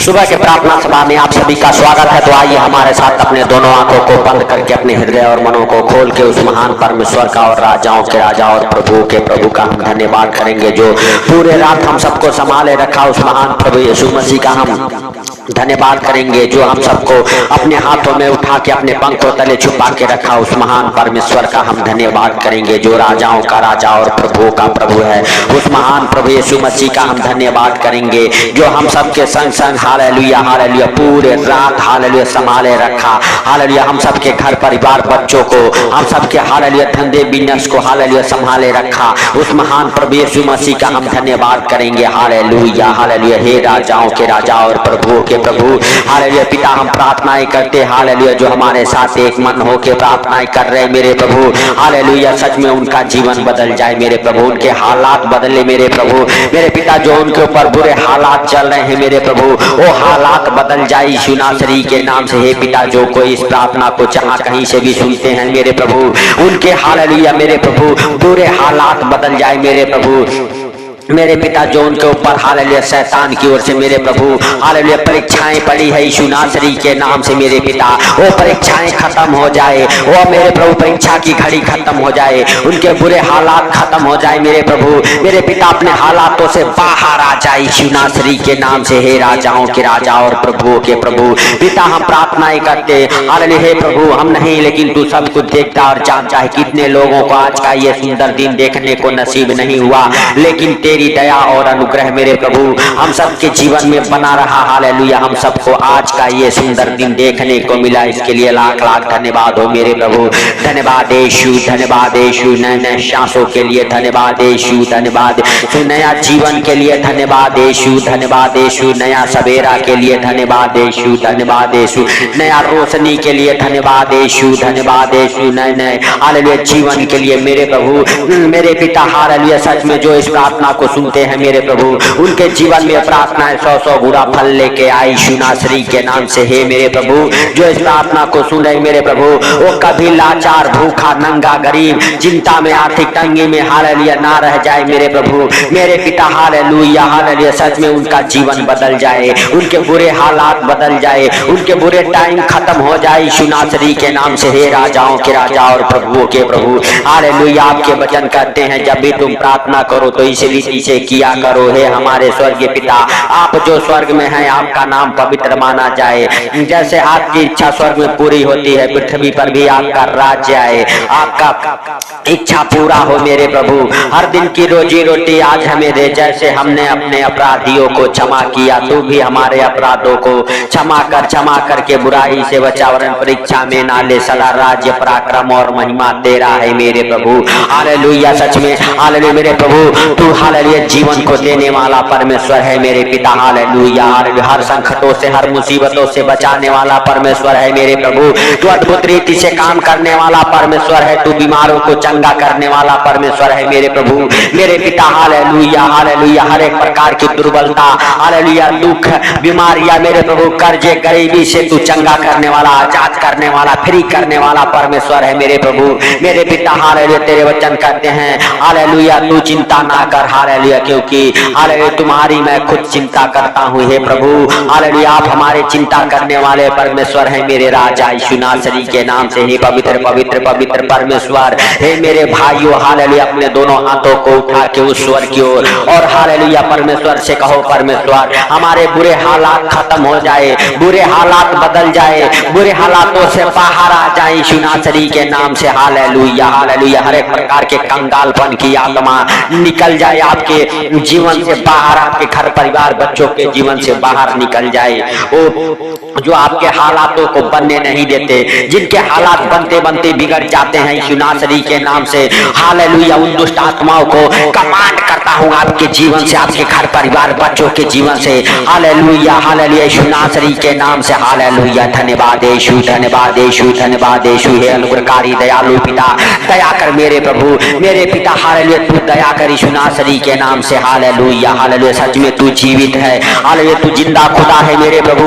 सुबह के प्रार्थना सभा में आप सभी का स्वागत है। तो आइए हमारे साथ अपने दोनों आंखों को बंद करके अपने हृदय और मनों को खोल के उस महान परमेश्वर का और राजाओं के राजा और प्रभु के प्रभु का हम धन्यवाद करेंगे, जो पूरे रात हम सबको संभाले रखा। उस महान प्रभु यीशु मसीह का हम धन्यवाद करेंगे, जो हम सबको अपने हाथों में उठा के अपने पंखों तले छुपा के रखा। उस महान परमेश्वर का हम धन्यवाद करेंगे, जो राजाओं का राजा और प्रभु का प्रभु है। उस महान प्रभु यीशु मसीह का हम धन्यवाद करेंगे, जो हम सबके संग संग हालेलुया हालेलुया पूरे रात हालेलुया संभाले रखा। हालेलुया हम सबके घर परिवार बच्चों को, हम सबके हालेलुया धंधे बिजनेस को हालेलुया संभाले रखा। उस महान प्रभु यीशु मसीह का हम धन्यवाद करेंगे। हालेलुया हालेलुया हे राजाओं के राजा और प्रभुओं के प्रभु। हालेलुया पिता हम प्रार्थनाएं करते हालेलुया, जो हमारे साथ एक मन होके प्रार्थनाएं कर रहे मेरे प्रभु। हालेलुया सच में उनका जीवन बदल जाए मेरे प्रभु, उनके हालात बदले मेरे प्रभु। मेरे पिता जो उनके ऊपर बुरे हालात चल रहे हैं मेरे प्रभु, वो हालात बदल जाए यीशु नासरी के नाम से। हे पिता जो कोई इस प्रार्थना को जहां कहीं से भी सुनते हैं मेरे प्रभु, उनके हालेलुया मेरे प्रभु बुरे हालात बदल जाए मेरे प्रभु। मेरे पिता जो उनके ऊपर हालेलुया शैतान की ओर से मेरे प्रभु हालेलुया परीक्षाएं पड़ी है यीशु नासरी के नाम से मेरे पिता, वो परीक्षाएं खत्म हो जाए। वो मेरे प्रभु परीक्षा की घड़ी खत्म हो जाए, उनके बुरे हालात खत्म हो जाए मेरे प्रभु। मेरे पिता अपने हालातों से बाहर आ जाए यीशु नासरी के नाम से। हे राजाओं के राजा और प्रभुओं के प्रभु पिता हम प्रार्थनाएं करते हालेलुया। हे प्रभु हम नहीं, लेकिन तू सब कुछ देखता और जानता है। कितने लोगों को आज का ये सुंदर दिन देखने को नसीब नहीं हुआ, लेकिन तेरी दया और अनुग्रह मेरे प्रभु हम सबके जीवन में बना रहा। हालेलुया हम सबको आज का ये सुंदर दिन देखने को मिला, इसके लिए लाख लाख धन्यवाद हो मेरे प्रभु। धन्यवाद यीशु, धन्यवाद यीशु नए नए सांसों के लिए, धन्यवाद यीशु, धन्यवाद नया जीवन के लिए, धन्यवाद यीशु, धन्यवाद यीशु नया सवेरा के लिए, धन्यवाद यीशु, धन्यवाद यीशु नया रोशनी के लिए, धन्यवाद यीशु, धन्यवाद यीशु नए नए हालेलुया जीवन के लिए मेरे प्रभु। मेरे पिता हालेलुया सच में जो इस प्रार्थना को सुनते हैं मेरे प्रभु, उनके जीवन में प्रार्थनाएं 100 गुना फल लेके आई यीशु नासरी के नाम से। हे मेरे प्रभु जो इस प्रार्थना को सुन रहे मेरे प्रभु, वो कभी लाचार भूखा नंगा गरीब चिंता में आर्थिक तंगी में हालेलुया ना रह जाए मेरे प्रभु। मेरे पिता हालेलुया हालेलुया सच में उनका जीवन बदल जाए, उनके बुरे हालात बदल जाए, उनके बुरे टाइम खत्म हो जाए यीशु नासरी के नाम से। हे राजाओं के राजा और प्रभुओं के प्रभु हालेलुया आपके वचन कहते हैं जब भी तुम प्रार्थना करो तो इस रीति से किया करो। हे हमारे स्वर्गीय पिता आप जो स्वर्ग में हैं, आपका नाम पवित्र माना जाए। जैसे आपकी इच्छा स्वर्ग में पूरी होती है, पृथ्वी पर भी आपका राज्य आए, आपका इच्छा पूरा हो मेरे प्रभु। हर दिन की रोजी रोटी आज हमें दे, जैसे हमने अपने अपराधियों को क्षमा किया, तू भी हमारे अपराधों को क्षमा करके बुराई से बचा, वरन परीक्षा में ना ले। सदा राज्य पराक्रम और महिमा तेरा है मेरे प्रभु। हालेलुया सच में हालेलुया मेरे प्रभु तू हालेलुया जीवन को देने वाला परमेश्वर है मेरे पिता। हालेलुया हर संकटों से हर मुसीबतों से बचाने वाला परमेश्वर है मेरे प्रभु। तू अद्भुत रीति से काम करने वाला परमेश्वर है, तू बीमारों को चंगा करने वाला परमेश्वर है मेरे प्रभु। मेरे पिता हालेलुया हालेलुया हर एक प्रकार की दुर्बलता हालेलुया दुख बीमारियां मेरे प्रभु कर्जे गरीबी से तू चंगा करने वाला, आजाद करने वाला, फ्री करने वाला परमेश्वर है मेरे प्रभु। मेरे पिता हालेलुया तेरे वचन कहते हैं हालेलुया तू चिंता ना कर हालेलुया, क्योंकि हालेलुया तुम्हारी मैं खुद चिंता करता हूँ। हे प्रभु हालेलुया आप हमारे चिंता करने वाले परमेश्वर हैं मेरे राजा यीशु नासरी के नाम से। हे पवित्र पवित्र पवित्र परमेश्वर, हे मेरे भाइयों हालेलुया अपने दोनों हाथों को उठा के उस स्वर की ओर और हालेलुया परमेश्वर से कहो परमेश्वर हमारे बुरे हालात खत्म हो जाए, बुरे हालात बदल जाए, बुरे हालातों से बाहर आ जाए यीशु नासरी के नाम से। हालेलुया हालेलुया हर एक प्रकार के कंगालपन की आत्मा निकल जाए आपके जीवन से बाहर, आपके घर परिवार बच्चों के जीवन से बाहर निकल जाए। वो जो आपके हालातों को बनने नहीं देते, जिनके हालात बनते बनते बिगड़ जाते हैं यीशु नासरी के नाम से। हालेलुया उन दुष्ट आत्माओं को कमांड करता हूँ आपके जीवन से, आपके घर परिवार बच्चों के जीवन से। हालेलुया हालेलुया यीशु नासरी के नाम से। हालेलुया धन्यवाद यीशु, धन्यवाद यीशु, धन्यवाद यीशु। हे अनुग्रहकारी दयालु पिता दया कर मेरे प्रभु। मेरे पिता हालेलुया तू दया कर यीशु नासरी के नाम से। हालेलुया हालेलुया, सच में तू जीवित है, हालेलुया तू जिंदा खुदा है मेरे प्रभु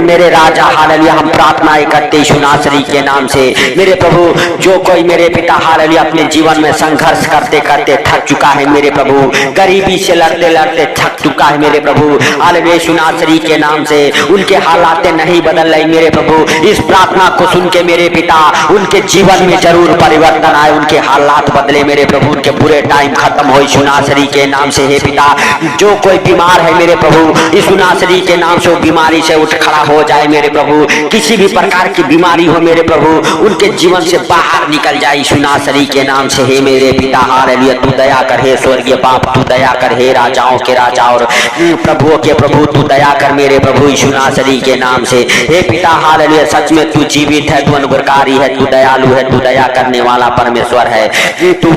मेरे राजा। हालेलुया हम प्रार्थनाएं करते यीशु नासरी के नाम से मेरे प्रभु। जो कोई मेरे पिता हालेलुया अपने जीवन में संघर्ष करते करते थक चुका है मेरे प्रभु, गरीबी से लड़ते लड़ते थक चुका है मेरे प्रभु, हालेलुया यीशु नासरी के नाम से उनके हालात नहीं बदल रही मेरे प्रभु। इस प्रार्थना को सुन के मेरे पिता उनके जीवन में जरूर परिवर्तन आए, उनके हालात बदले मेरे प्रभु, उनके बुरे टाइम खत्म हो यीशु नासरी के नाम से। हे पिता जो कोई बीमार है मेरे प्रभु यीशु नासरी के नाम से वो बीमारी से उठ खड़ा हो जाए मेरे प्रभु। किसी भी प्रकार की बीमारी हो मेरे प्रभु उनके जीवन से बाहर निकल जाए यीशु नासरी के नाम से। हे मेरे पिता हालेलुया तू दया कर, हे स्वर्गीय बाप तू दया कर, हे राजाओं के राजा और प्रभुओं के प्रभु तू दया कर मेरे प्रभु यीशु नासरी के नाम से। हे पिता हालेलुया सच में तू जीवित है, तू अनुग्रहकारी है, तू दयालु है, तू दया करने वाला परमेश्वर है, तू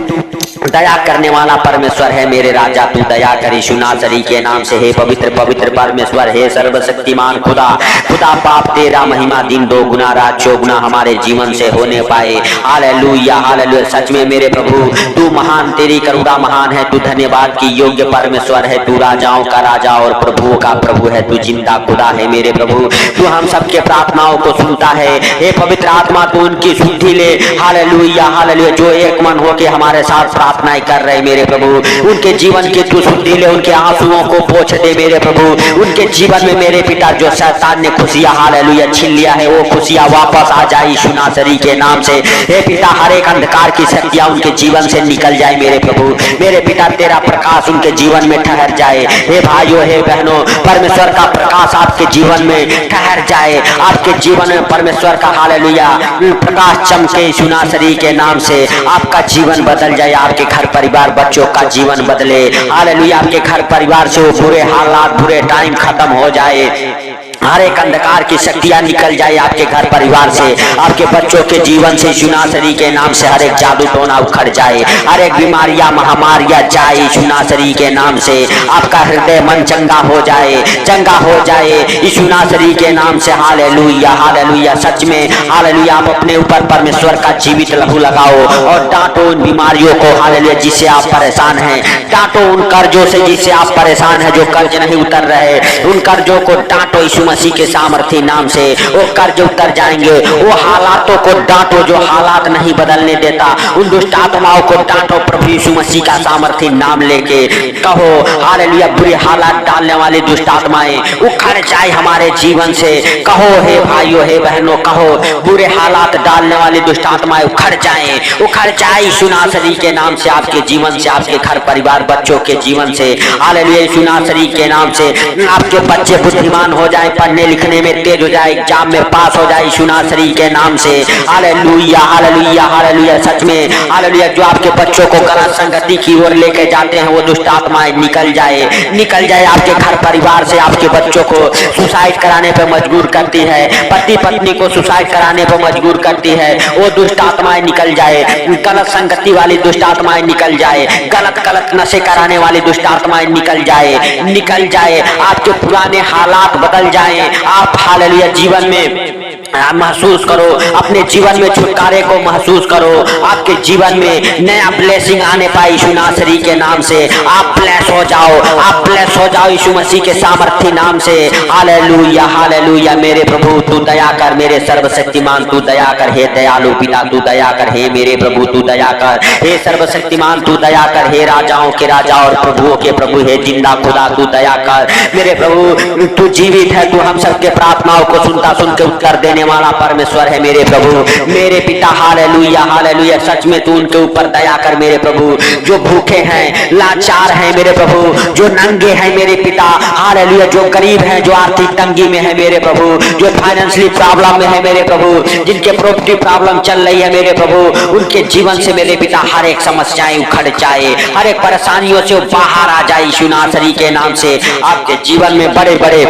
दया करने वाला परमेश्वर है मेरे राजा, तू दया कर यीशु नासरी के नाम से। हे पवित्र पवित्र परमेश्वर, हे सर्वशक्तिमान खुदा, खुदा बाप तेरा महिमा दिन दो गुना रात चौगुना हमारे जीवन से होने पाए। हालेलुया हालेलुया सच में मेरे प्रभु तू महान, तेरी करुणा महान है, तू धन्यवाद की योग्य परमेश्वर है, तू राजाओं का राजा और प्रभुओं का प्रभु है, तू जिंदा खुदा है मेरे प्रभु। तू हम सबके प्रार्थनाओं को सुनता है। हे पवित्र आत्मा तू उनकी सुधि ले। हालेलुया हालेलुया जो एक मन होके हमारे साथ प्रार्थनाएं कर रहे मेरे प्रभु उनके जीवन की तू सुधि ले, उनके आंसुओं को पोंछ दे मेरे प्रभु। उनके जीवन में मेरे पिता जो शैतान ने खुशियां हालेलुया छीन लिया है वो खुशियां वापस आ जाए यीशु नासरी के नाम से। हे पिता हर एक अंधकार की शक्तियां उनके जीवन से निकल जाए मेरे प्रभु। मेरे पिता तेरा प्रकाश उनके जीवन में ठहर जाए। हे भाइयों हे बहनों परमेश्वर का प्रकाश आपके जीवन में ठहर जाए, आपके जीवन में परमेश्वर का हालेलुया प्रकाश चमके यीशु नासरी के नाम से। आपका जीवन बदल जाए, आपके घर परिवार बच्चों का जीवन बदले। हालेलुया आपके घर परिवार से वो बुरे हालात बुरे टाइम खत्म हो जाए, हर एक अंधकार की शक्तियां निकल जाए आपके घर परिवार से, आपके बच्चों के जीवन से यीशु नासरी के नाम से। हर एक जादू टोना उखड़ जाए, हर एक बीमारियां महामारियां जाए यीशु नासरी के नाम से। आपका हृदय मन चंगा हो जाए, चंगा हो जाए यीशु नासरी के नाम से। हालेलुया हालेलुया सच में हालेलुया आप अपने ऊपर परमेश्वर का जीवित लहू लगाओ और डांटो उन बीमारियों को हालेलुया जिससे आप परेशान हैं, डांटो उन कर्जों से जिससे आप परेशान हैं, जो कर्ज नहीं उतर रहे उन कर्जों को डांटो यीशु मसीह के सामर्थी नाम से। वो कर्ज उतर जाएंगे, वो हालातों को डांटो जो हालात नहीं बदलने देता, उन दुष्ट आत्माओं को डांटो प्रभु यीशु मसीह का सामर्थी नाम लेके। कहो हालेलुया बुरे हालात डालने वाली दुष्ट आत्माएं उखड़ जाए हमारे जीवन से। कहो हे भाइयों हे बहनों कहो बुरे हालात डालने वाली दुष्ट आत्माएं उखड़ जाए यीशु नासरी के नाम से, आपके जीवन से, आपके घर परिवार बच्चों के जीवन से। हालेलुया यीशु नासरी के नाम से आपके बच्चे बुद्धिमान हो जाए, पढ़ने लिखने में तेज हो जाए, एग्जाम में पास हो जाए यीशु नासरी के नाम से। हालेलुया हालेलुया हालेलुया सच में हालेलुया जो आपके बच्चों को गलत संगति की ओर लेके जाते हैं वो दुष्ट आत्माएं निकल जाए आपके घर परिवार से। आपके बच्चों को सुसाइड कराने पे मजबूर करती है, पति पत्नी को सुसाइड कराने पे मजबूर करती है, वो दुष्ट आत्माएं निकल जाए, गलत संगति वाली दुष्ट आत्माएं निकल जाए, गलत नशे कराने वाली दुष्ट आत्माएं निकल जाए, आपके पुराने हालात बदल जाए। आप हालेलुया जीवन में महसूस करो, अपने जीवन में छुटकारे को महसूस करो, आपके जीवन में नया ब्लेसिंग आने पाए यीशु नासरी के नाम से। आप ब्लेस हो जाओ यीशु मसीह के सामर्थी नाम से। हालेलुया हालेलुया मेरे प्रभु तू दया कर, मेरे सर्वशक्तिमान तू दया कर, हे दयालु पिता तू दया कर, हे मेरे प्रभु तू दया कर, हे सर्वशक्तिमान तू दया कर, हे राजाओं के राजा और प्रभुओं के प्रभु, हे जिंदा खुदा तू दया कर मेरे प्रभु। तू जीवित है, तू हम सबके प्रार्थनाओं को सुन के उत्तर देने वाला परमेश्वर है मेरे प्रभु मेरे पिता। हालेलुया हालेलुया सच में तू उनके ऊपर दया कर मेरे प्रभु, जो भूखे हैं लाचार हैं मेरे प्रभु, जो नंगे हैं मेरे पिता। हालेलुया जो गरीब हैं, जो आर्थिक तंगी में है मेरे प्रभु, जो फाइनेंशियली प्रॉब्लम में है मेरे प्रभु, जिनके प्रॉपर्टी प्रॉब्लम चल रही है मेरे प्रभु, उनके जीवन से मेरे पिता हर एक समस्याएं उखड़ जाए, हर एक परेशानियों से बाहर आ जाए यीशु नासरी के नाम से। आपके जीवन में बड़े बड़े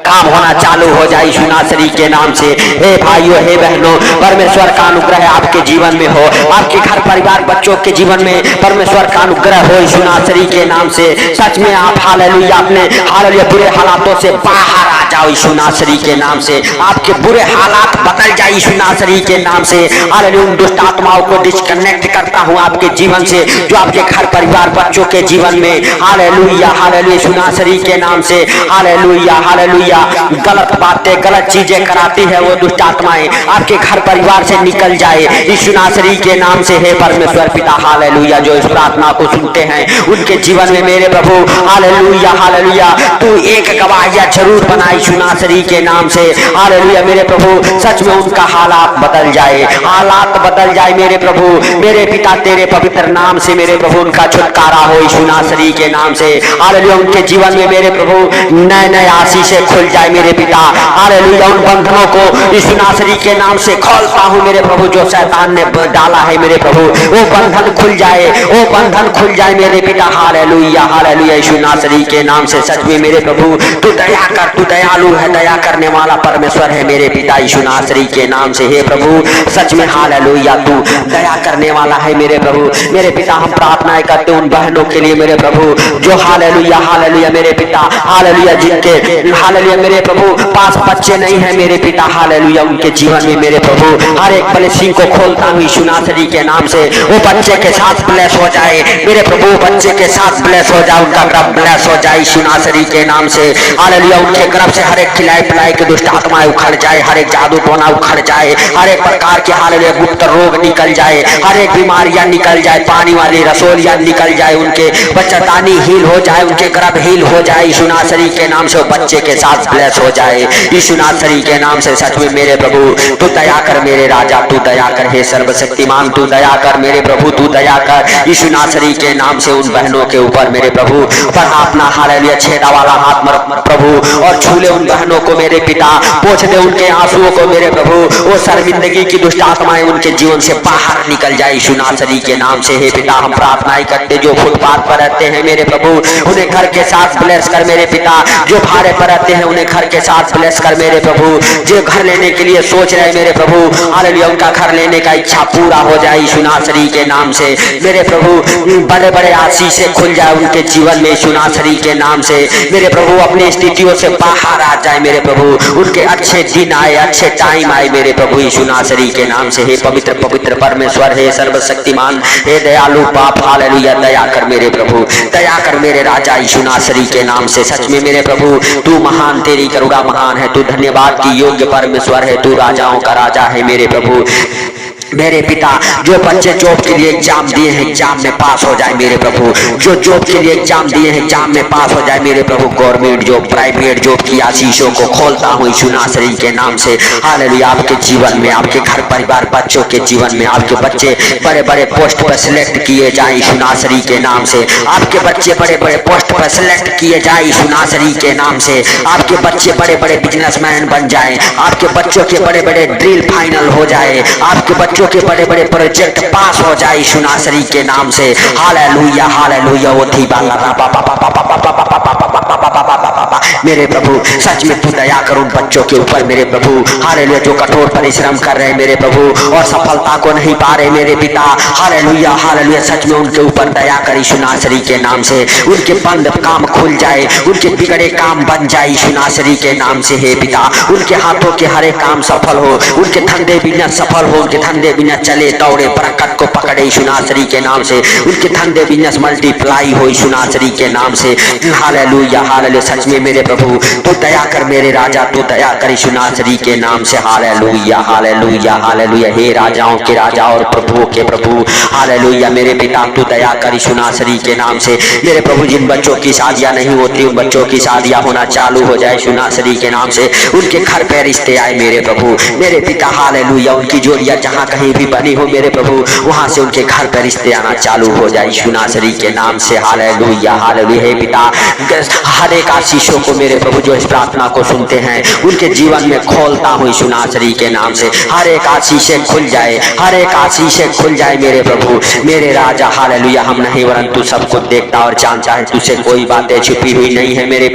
काम होना चालू हो जाए यीशु नासरी के नाम से। हे भाइयों, हे बहनों, परमेश्वर का अनुग्रह आपके जीवन में हो, आपके घर परिवार बच्चों के जीवन में परमेश्वर का अनुग्रह हो यीशु नासरी के नाम से। सच में आप हालेलुया अपने हालेलुया बुरे हालातों से बाहर आ जाओ यीशु नासरी के नाम से। आपके बुरे हालात बदल जाए यीशु नासरी के नाम से। हालेलुया उन दुष्ट आत्माओं को डिस्कनेक्ट करता हूं आपके जीवन से जो आपके घर परिवार बच्चों के जीवन में हालेलुया हालेलुया यीशु नासरी के नाम से हालेलुया हालेलुया गलत बातें गलत चीजें कराती है वो दुष्ट आत्माएं आपके घर परिवार से निकल जाए यीशु नासरी के नाम से। हे परमेश्वर पिता हालेलुया जो इस प्रार्थना को सुनते हैं उनके जीवन में मेरे प्रभु हालेलुया हालेलुया तू एक गवाहिया जरूर बना यीशु नासरी के नाम से। हालेलुया मेरे प्रभु सच में उनका हालात बदल जाए, हालात बदल जाए मेरे प्रभु। मेरे पिता तेरे पवित्र नाम से मेरे प्रभु उनका छुटकारा हो यीशु नासरी के नाम से। हालेलुया उनके जीवन में मेरे प्रभु नए नए आशीषें खुल जाए मेरे पिता। हालेलुया उन बंधनों को यीशु नासरी के नाम से खोलता हूं मेरे प्रभु जो शैतान ने डाला है मेरे प्रभु वो बंधन खुल जाए, वो बंधन खुल जाए मेरे पिता। हालेलुया हालेलुया यीशु नासरी के नाम से। सच में मेरे प्रभु तू दया कर, तू दयालु है, दया करने वाला परमेश्वर है मेरे पिता यीशु नासरी के नाम से। हे प्रभु सच में हालेलुया तू दया करने वाला है मेरे प्रभु। मेरे पिता हम प्रार्थनाएं करते उन बहनों के लिए मेरे प्रभु जो हालेलुया हालेलुया मेरे पिता हालेलुया जिनके हालेलुया मेरे प्रभु पास बच्चे नहीं है मेरे पिता हालेलुया उनके जीवन में मेरे प्रभु हर एक ब्लेसिंग को खोलता हूं यीशु नासरी के नाम से। वो बच्चे के साथ ब्लेस हो जाए मेरे प्रभु, बच्चे के साथ ब्लेस हो जाए, उनका गर्भ ब्लेस हो जाए यीशु नासरी के नाम से। हालेलुया उनके गर्भ से हर एक खिलाई पिलाई के दुष्ट आत्माएं उखड़ जाए, हर एक जादू टोना उखड़ जाए, हर एक प्रकार के हालेलुया गुप्त रोग निकल जाए, हर एक बीमारियां निकल जाए, पानी वाली रसोलियां निकल जाए, उनके बच्चेदानी हील हो जाए, उनके गर्भ हील हो जाए यीशु नासरी के नाम से। बच्चे के साथ ब्लेस हो जाए यीशु नासरी के नाम से। सच में मेरे प्रभु तू दया कर मेरे राजा, तू दया कर हे सर्वशक्तिमान, तू दया कर मेरे प्रभु, तू दया कर यीशु नासरी के नाम से। उन बहनों के ऊपर मेरे प्रभु पर अपना हालेलुया छेदा वाला हाथ प्रभु और छूले उन बहनों को मेरे पिता, पोंछ दे उनके आंसुओं को मेरे प्रभु। वो शर्मिंदगी की दुष्ट आत्माएं उनके जीवन से बाहर निकल जाए यीशु नासरी के नाम से। हे पिता हम प्रार्थनाएं करते जो फुटपाथ पर रहते हैं मेरे प्रभु उन्हें घर के साथ ब्लेस कर मेरे पिता। जो भाड़े पर रहते हैं उन्हें घर के साथ ब्लेस कर मेरे प्रभु। जो घर लेने के लिए सोच रहे मेरे प्रभु हालेलुया उनका घर लेने का इच्छा पूरा हो जाए यीशु नासरी के नाम से मेरे प्रभु। बड़े बड़े आशीषें खुल जाए उनके जीवन में यीशु नासरी के नाम से मेरे प्रभु। अपनी स्थितियों से बाहर आ जाए मेरे प्रभु, उनके अच्छे दिन आए, अच्छे टाइम आए मेरे प्रभु यीशु नासरी के नाम से। हे पवित्र पवित्र परमेश्वर, हे सर्वशक्तिमान, हे दयालु बाप हालेलुया दया कर मेरे प्रभु, दया कर मेरे राजा यीशु नासरी के नाम से। सच में मेरे प्रभु तू महान, तेरी करुणा महान है, तू धन्यवाद की योग्य परमेश्वर है, तू राजाओं का राजा है मेरे प्रभु। मेरे पिता जो बच्चे जॉब के लिए एग्जाम दिए हैं एग्जाम में पास हो जाए मेरे प्रभु। जो जॉब के लिए एग्जाम दिए हैं एग्जाम में पास हो जाए मेरे प्रभु। गवर्नमेंट जॉब, प्राइवेट जॉब की आशीषों को खोलता हूँ यीशु नासरी के नाम से। हालेलुया आपके जीवन में, आपके घर परिवार बच्चों के जीवन में आपके बच्चे बड़े बड़े पोस्ट पर सिलेक्ट किए जाए यीशु नासरी के नाम से। आपके बच्चे बड़े बड़े पोस्ट पर सिलेक्ट किए जाए यीशु नासरी के नाम से। आपके बच्चे बड़े बड़े बिजनेसमैन बन जाए, आपके बच्चों के बड़े बड़े ड्रिल फाइनल हो जाए, आपके बच्चों के बड़े बड़े प्रोजेक्ट पास हो जाए यीशु नासरी के नाम से। हालेलुया हालेलुया वो थी मेरे प्रभु। सच में तू दया कर उन बच्चों के ऊपर मेरे प्रभु हालेलुया जो कठोर परिश्रम कर रहे हैं मेरे प्रभु और सफलता को नहीं पा रहे मेरे पिता। हालेलुया हालेलुया सच में उनके ऊपर दया कर यीशु नासरी के नाम से। उनके बंद काम खुल जाए, उनके बिगड़े काम बन जाए यीशु नासरी के नाम से। हे पिता उनके हाथों के हर एक काम सफल हो, उनके धंधे बिजनेस सफल हो, उनके धंधे बिजनेस चले दौड़े बरकत को पकड़े यीशु नासरी के नाम से। उनके धंधे बिजनेस मल्टीप्लाई हो यीशु नासरी के नाम से। हालेलुया हालेलुया सच में मेरे प्रभु तू दया कर मेरे राजा, तू दया कर यीशु नासरी के नाम से। हालेलुया हालेलुया हालेलुया हे राजाओं के राजा और प्रभुओं के प्रभु हालेलुया मेरे पिता तू दया कर यीशु नासरी के नाम से। मेरे प्रभु जिन बच्चों की शादियां नहीं होती उन बच्चों की शादियां होना चालू हो जाए यीशु नासरी के नाम से। उनके घर पे रिश्ते आए मेरे प्रभु मेरे पिता हालेलुया। उनकी जोड़ियां जहां कहीं भी बनी हो मेरे प्रभु वहां से उनके घर पे रिश्ते आना चालू हो जाए यीशु नासरी के नाम से। हालेलुया हालेलुया हे पिता हर एक आशीषों आशीषों को मेरे प्रभु जो इस प्रार्थना को सुनते हैं उनके जीवन में खोलता हूँ यीशु नासरी के नाम से। हर एक आशीषें खुल जाए, हर एक आशीषें खुल जाए मेरे प्रभु मेरे राजा। हालेलुया। हम नहीं वरन तू सब कुछ देखता और जानता है, तुझसे कोई बातें छुपी हुई नहीं है मेरे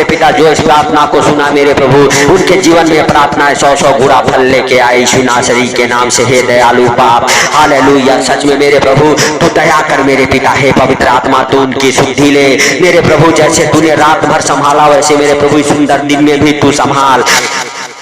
पिता जो इस प्रार्थना को सुना मेरे प्रभु उनके जीवन में प्रार्थना 100 गुना फल लेके आए यीशु नासरी के नाम से। हे दयालु बाप, हालेलुया। सच में मेरे प्रभु तू दया कर मेरे पिता। हे पवित्र आत्मा तू उनकी शुद्धि ले मेरे प्रभु, जैसे तूने रात भर संभाला वैसे मेरे प्रभु सुंदर दिन में भी तू संभाल।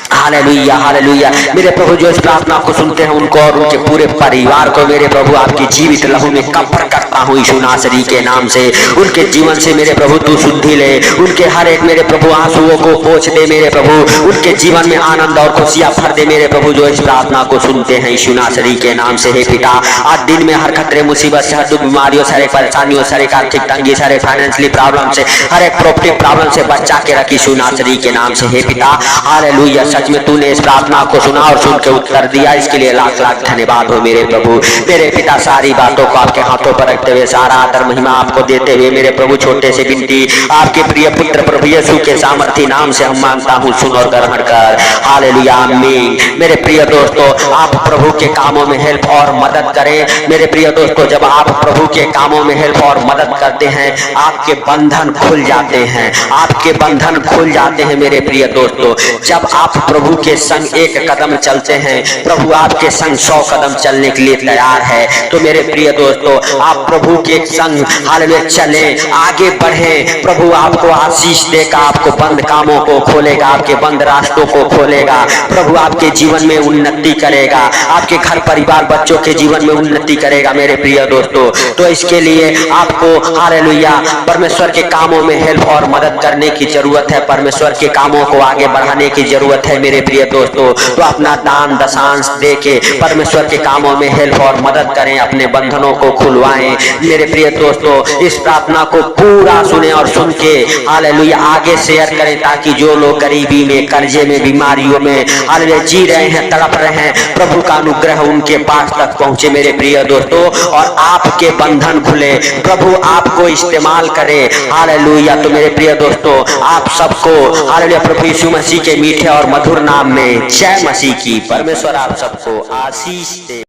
Hallelujah hallelujah. मेरे प्रभु जो इस प्रार्थना को सुनते हैं उनको और उनके पूरे परिवार को मेरे प्रभु आपकी जीवित लहू में कब्र करता हूँ यीशु नासरी के नाम से। उनके जीवन से मेरे प्रभु तू शुद्धि ले, उनके हर एक मेरे प्रभु आंसुओं को पोंछ दे मेरे प्रभु, उनके जीवन में आनंद और खुशियां भर दे मेरे प्रभु जो इस प्रार्थना को सुनते हैं यीशु नासरी के नाम से। हे पिता आज दिन में हर खतरे मुसीबत से, हर दुख बीमारियों से, हर एक परेशानियों से, हर एक आर्थिक तंगी से, हर एक फाइनेंशियली प्रॉब्लम से, हर एक प्रॉपर्टी प्रॉब्लम से बचा के रख यीशु नासरी के नाम से। हे पिता हालेलुया। सच में तूने इस प्रार्थना को सुना और सुन के उत्तर दिया, इसके लिए लाख लाख धन्यवाद हो मेरे प्रभु मेरे पिता। सारी बातों को आपके हाथों पर रखते हुए सारा आदर महिमा आपको देते हुए मेरे प्रभु छोटे से विनती आपके प्रिय पुत्र प्रभु यीशु के सामर्थी नाम से हम मांगता हूँ, सुन और ग्रहण कर। हालेलुया आमीन। मेरे प्रिय दोस्तों आप प्रभु के कामों में हेल्प और मदद करें मेरे प्रिय दोस्तों। जब आप प्रभु के कामों में हेल्प और मदद करते हैं आपके बंधन खुल जाते हैं, आपके बंधन खुल जाते हैं मेरे प्रिय दोस्तों। जब आप प्रभु के संग एक कदम चलते हैं प्रभु आपके संग 100 कदम चलने के लिए तैयार है। तो मेरे प्रिय दोस्तों आप प्रभु के संग हालेलुया चले, आगे बढ़े। प्रभु आपको आशीष देगा, आपको बंद कामों को खोलेगा, आपके बंद रास्तों को खोलेगा। प्रभु आपके जीवन में उन्नति करेगा, आपके घर परिवार बच्चों के जीवन में उन्नति करेगा मेरे प्रिय दोस्तों। तो इसके लिए आपको हालेलुया परमेश्वर के कामों में हेल्प और मदद करने की जरूरत है, परमेश्वर के कामों को आगे बढ़ाने की जरूरत है मेरे प्रिय दोस्तों। तो अपना दान दशांश दे के परमेश्वर के कामों में हेल्प और मदद करें, अपने बंधनों को खुलवाएं मेरे प्रिय दोस्तों। इस प्रार्थना को पूरा सुने और सुन के हालेलुया आगे शेयर करें, ताकि जो लोग गरीबी में, कर्जे में, बीमारियों में हालेलुया जी रहे हैं, तड़प रहे हैं, प्रभु का अनुग्रह उनके पास तक पहुंचे मेरे प्रिय दोस्तों और आपके बंधन खुले, प्रभु आपको इस्तेमाल करे। हालेलुया। तो मेरे प्रिय दोस्तों आप सबको हालेलुया प्रभु यीशु मसीह के मीठे और मधुर नाम में जय मसीह की। परमेश्वर आप सबको आशीष दे।